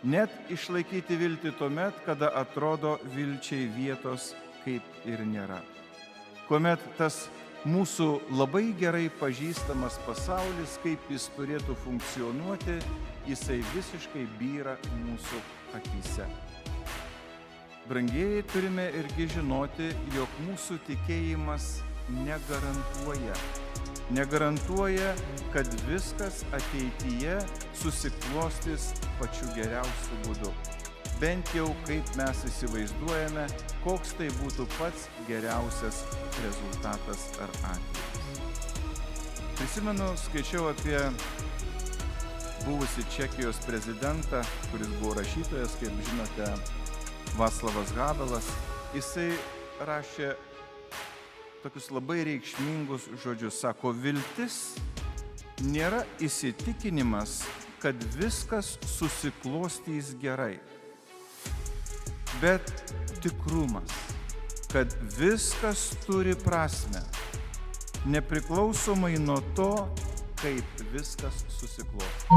net išlaikyti viltį tuomet, kada atrodo vilčiai vietos kaip ir nėra. Kuomet tas mūsų labai gerai pažįstamas pasaulis, kaip jis turėtų funkcionuoti, jisai visiškai byra mūsų akyse. Brangieji, turime irgi žinoti, jog mūsų tikėjimas negarantuoja, kad viskas ateityje susiklostys pačiu geriausiu būdu. Bent jau kaip mes įsivaizduojame, koks tai būtų pats geriausias rezultatas ar atvejis. Prisimenu, skaičiau apie buvusį Čekijos prezidentą, kuris buvo rašytojas, kaip žinote, Vaclavas Havelas. Jisai rašė tokius labai reikšmingus žodžius. Sako, viltis nėra įsitikinimas, kad viskas susiklostys gerai, bet tikrumas, kad viskas turi prasmę, nepriklausomai nuo to, kaip viskas susiklostys.